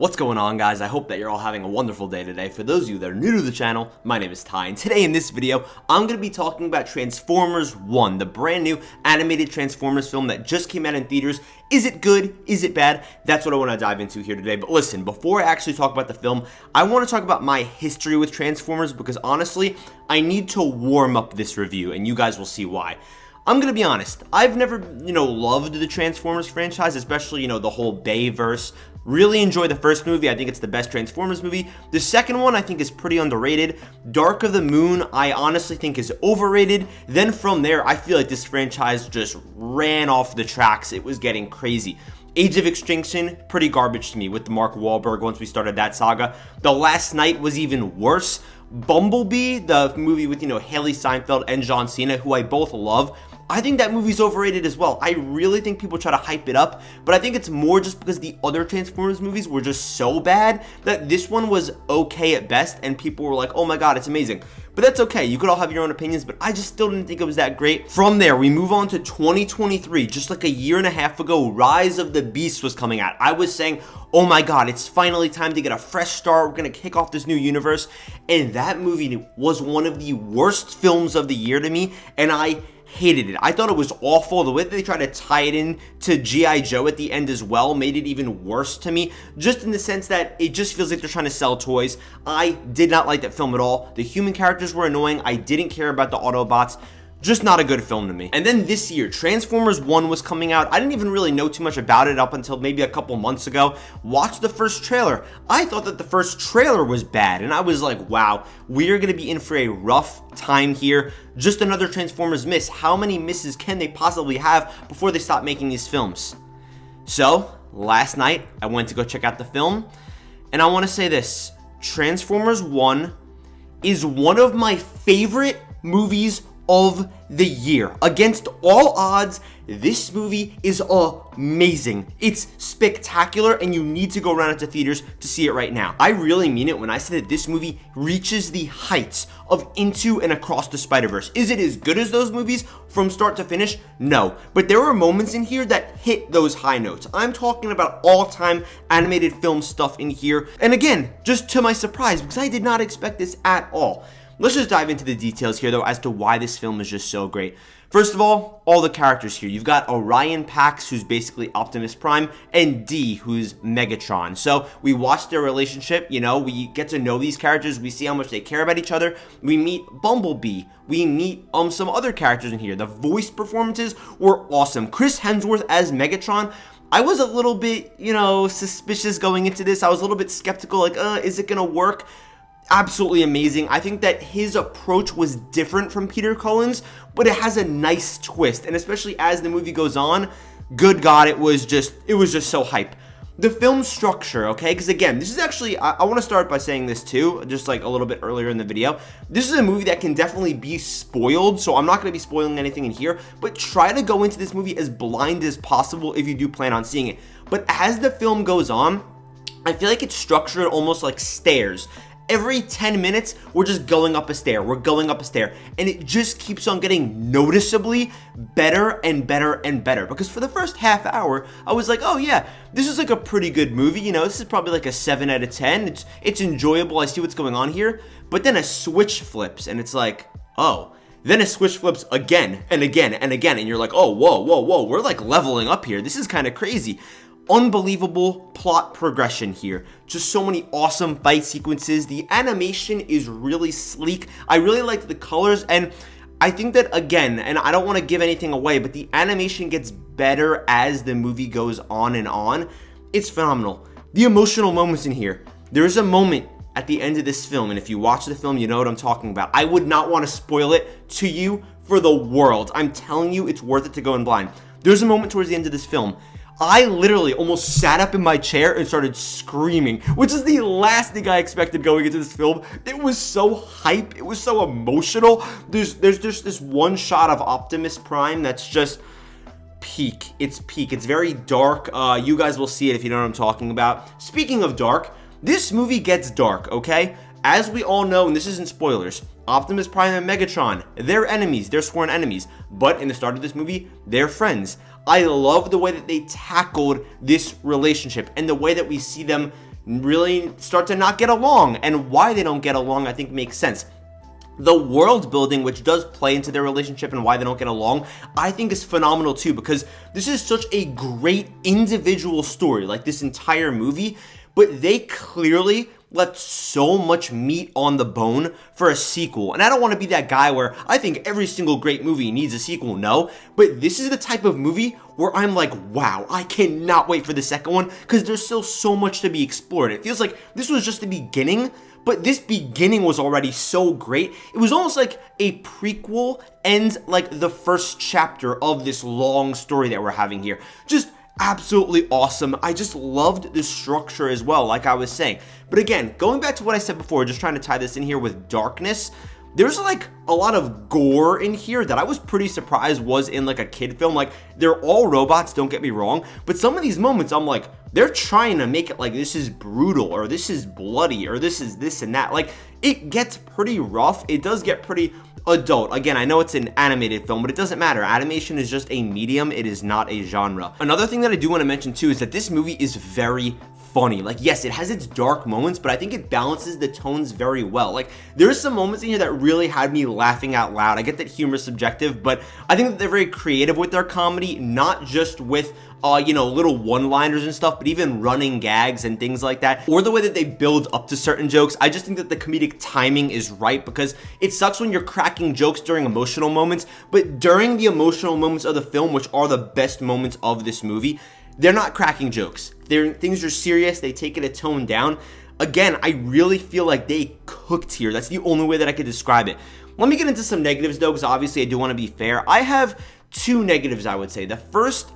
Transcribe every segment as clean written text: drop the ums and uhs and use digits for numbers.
What's going on, guys? I hope that you're all having a wonderful day today. For those of you that are new to the channel, my name is Ty, and today in this video, I'm going to be talking about Transformers 1, the brand new animated Transformers film that just came out in theaters. Is it good? Is it bad? That's what I want to dive into here today. But listen, before I actually talk about the film, I want to talk about my history with Transformers because honestly, I need to warm up this review, and you guys will see why. I'm gonna be honest, I've never, loved the Transformers franchise, especially, the whole Bayverse. Really enjoy the first movie. I think it's the best Transformers movie. The second one I think is pretty underrated. Dark of the Moon I honestly think is overrated. Then from there, I feel like this franchise just ran off the tracks. It was getting crazy. Age of Extinction, pretty garbage to me with the Mark Wahlberg once we started that saga. The Last Knight was even worse. Bumblebee, the movie with, Haley Steinfeld and John Cena, who I both love, I think that movie's overrated as well. I really think people try to hype it up, but I think it's more just because the other Transformers movies were just so bad that this one was okay at best, and people were like, oh my god, it's amazing. But that's okay, you could all have your own opinions, but I just still didn't think it was that great. From there, we move on to 2023, just like a year and a half ago, Rise of the Beasts was coming out. I was saying, oh my god, it's finally time to get a fresh start, we're gonna kick off this new universe, and that movie was one of the worst films of the year to me, and I hated it. I thought it was awful. The way that they tried to tie it in to G.I. Joe at the end as well made it even worse to me, just in the sense that it just feels like they're trying to sell toys. I did not like that film at all. The human characters were annoying. I didn't care about the Autobots. Just not a good film to me. And then this year, Transformers 1 was coming out. I didn't even really know too much about it up until maybe a couple months ago. Watched the first trailer. I thought that the first trailer was bad, and I was like, wow, we are going to be in for a rough time here. Just another Transformers miss. How many misses can they possibly have before they stop making these films? So, last night, I went to go check out the film, and I want to say this. Transformers 1 is one of my favorite movies of the year. Against all odds, this movie is amazing. It's spectacular, and you need to go around into theaters to see it right now. I really mean it when I say that this movie reaches the heights of Into and Across the Spider-Verse. Is it as good as those movies from start to finish? No. But there were moments in here that hit those high notes. I'm talking about all-time animated film stuff in here. And again, just to my surprise, because I did not expect this at all. Let's just dive into the details here, though, as to why this film is just so great. First of all the characters here. You've got Orion Pax, who's basically Optimus Prime, and D, who's Megatron. So we watch their relationship, we get to know these characters, we see how much they care about each other. We meet Bumblebee. We meet some other characters in here. The voice performances were awesome. Chris Hemsworth as Megatron, I was a little bit, suspicious going into this. I was a little bit skeptical, like, is it gonna work? Absolutely amazing. I think that his approach was different from Peter Cullen's, but it has a nice twist, and especially as the movie goes on, good God, it was just so hype. The film structure, okay, because again, this is actually, I want to start by saying this too, just like a little bit earlier in the video. This is a movie that can definitely be spoiled, so I'm not going to be spoiling anything in here, but try to go into this movie as blind as possible if you do plan on seeing it. But as the film goes on, I feel like it's structured almost like stairs. Every 10 minutes, we're just going up a stair. We're going up a stair. And it just keeps on getting noticeably better and better and better. Because for the first half hour, I was like, oh yeah, this is like a pretty good movie. This is probably like a 7 out of 10. It's enjoyable. I see what's going on here. But then a switch flips and it's like, oh. Then a switch flips again and again and again. And you're like, oh, whoa. We're like leveling up here. This is kind of crazy. Unbelievable plot progression here. Just so many awesome fight sequences. The animation is really sleek. I really liked the colors, and I think that, again, and I don't want to give anything away, but the animation gets better as the movie goes on and on. It's phenomenal. The emotional moments in here. There is a moment at the end of this film, and if you watch the film, you know what I'm talking about. I would not want to spoil it to you for the world. I'm telling you, it's worth it to go in blind. There's a moment towards the end of this film. I literally almost sat up in my chair and started screaming, which is the last thing I expected going into this film. It was so hype. It was so emotional. There's just this one shot of Optimus Prime that's just peak. It's peak. It's very dark. You guys will see it if you know what I'm talking about. Speaking of dark, this movie gets dark, okay? As we all know, and this isn't spoilers, Optimus Prime and Megatron, they're enemies, they're sworn enemies, but in the start of this movie, they're friends. I love the way that they tackled this relationship and the way that we see them really start to not get along, and why they don't get along I think makes sense. The world building, which does play into their relationship and why they don't get along, I think is phenomenal too, because this is such a great individual story, like this entire movie, but they clearly left so much meat on the bone for a sequel. And I don't want to be that guy where I think every single great movie needs a sequel, no, but this is the type of movie where I'm like, wow, I cannot wait for the second one, because there's still so much to be explored. It feels like this was just the beginning, but this beginning was already so great. It was almost like a prequel and like the first chapter of this long story that we're having here. Just absolutely awesome. I just loved the structure as well, like I was saying. But again, going back to what I said before, just trying to tie this in here with darkness, there's like a lot of gore in here that I was pretty surprised was in like a kid film. Like, they're all robots, don't get me wrong, but some of these moments I'm like, they're trying to make it like this is brutal, or this is bloody, or this is this and that. Like, it gets pretty rough. It does get pretty adult. Again, I know it's an animated film, but it doesn't matter. Animation is just a medium. It is not a genre. Another thing that I do want to mention too is that this movie is very funny. Like, yes, it has its dark moments, but I think it balances the tones very well. Like, there's some moments in here that really had me laughing out loud. I get that humor is subjective, but I think that they're very creative with their comedy, not just with you know, little one-liners and stuff, but even running gags and things like that, or the way that they build up to certain jokes. I just think that the comedic timing is right, because it sucks when you're cracking jokes during emotional moments, but during the emotional moments of the film, which are the best moments of this movie, they're not cracking jokes. Things are serious. They take it a tone down. Again, I really feel like they cooked here. That's the only way that I could describe it. Let me get into some negatives though, because obviously I do want to be fair. I have two negatives, I would say. The first,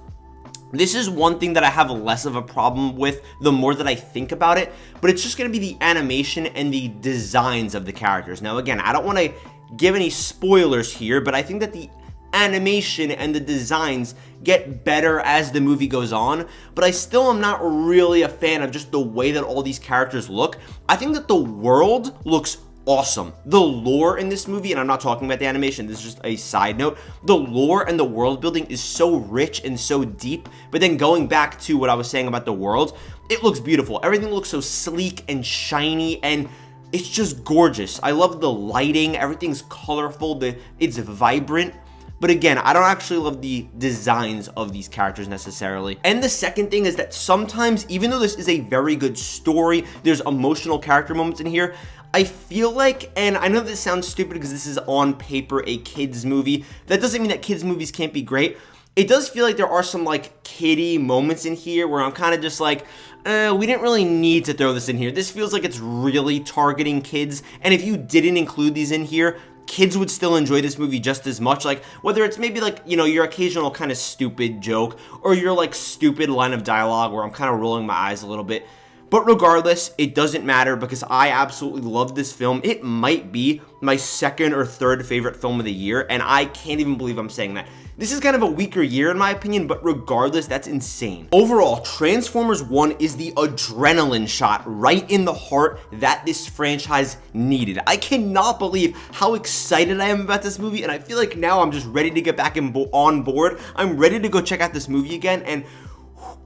this is one thing that I have less of a problem with the more that I think about it, but it's just going to be the animation and the designs of the characters. Now, again, I don't want to give any spoilers here, but I think that the animation and the designs get better as the movie goes on, but I still am not really a fan of just the way that all these characters look. I think that the world looks awesome. The lore in this movie, and I'm not talking about the animation, this is just a side note, the lore and the world building is so rich and so deep. But then going back to what I was saying about the world, it looks beautiful. Everything looks so sleek and shiny, and it's just gorgeous. I love the lighting. Everything's colorful. It's vibrant. But again, I don't actually love the designs of these characters necessarily. And the second thing is that sometimes, even though this is a very good story, there's emotional character moments in here, I feel like, and I know this sounds stupid because this is on paper a kids movie, that doesn't mean that kids movies can't be great. It does feel like there are some like kiddie moments in here where I'm kind of just like, we didn't really need to throw this in here. This feels like it's really targeting kids, and if you didn't include these in here, kids would still enjoy this movie just as much. Like, whether it's maybe like, you know, your occasional kind of stupid joke, or your like stupid line of dialogue where I'm kind of rolling my eyes a little bit. But regardless, it doesn't matter because I absolutely love this film. It might be my second or third favorite film of the year, and I can't even believe I'm saying that. This is kind of a weaker year in my opinion, but regardless, that's insane. Overall, Transformers 1 is the adrenaline shot right in the heart that this franchise needed. I cannot believe how excited I am about this movie, and I feel like now I'm just ready to get back on board. I'm ready to go check out this movie again, and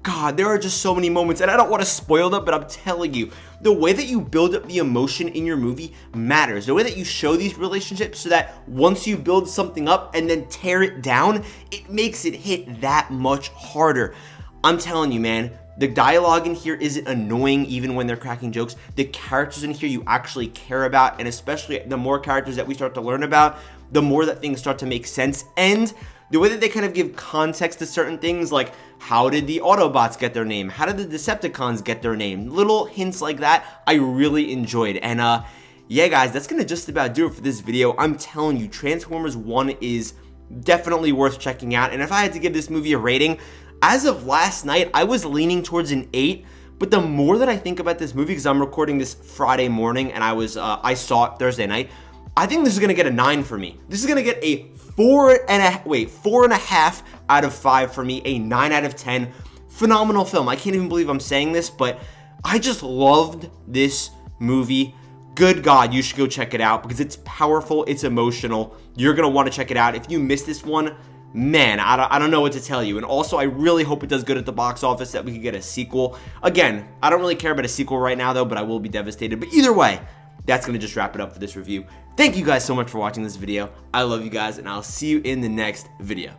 God, there are just so many moments, and I don't want to spoil them, but I'm telling you, the way that you build up the emotion in your movie matters. The way that you show these relationships so that once you build something up and then tear it down, it makes it hit that much harder. I'm telling you, man, the dialogue in here isn't annoying even when they're cracking jokes. The characters in here you actually care about, and especially the more characters that we start to learn about, the more that things start to make sense. And the way that they kind of give context to certain things, like how did the Autobots get their name? How did the Decepticons get their name? Little hints like that, I really enjoyed. And yeah, guys, that's gonna just about do it for this video. I'm telling you, Transformers 1 is definitely worth checking out. And if I had to give this movie a rating, as of last night, I was leaning towards an 8. But the more that I think about this movie, because I'm recording this Friday morning and I saw it Thursday night, I think this is gonna get a 9 for me. This is gonna get a 4.5 out of 5 for me, a 9 out of 10. Phenomenal film. I can't even believe I'm saying this, but I just loved this movie. Good God, you should go check it out because it's powerful, it's emotional. You're gonna want to check it out. If you missed this one, man, I don't know what to tell you. And also, I really hope it does good at the box office, that we could get a sequel. Again, I don't really care about a sequel right now, though, but I will be devastated. But either way, that's going to just wrap it up for this review. Thank you guys so much for watching this video. I love you guys, and I'll see you in the next video.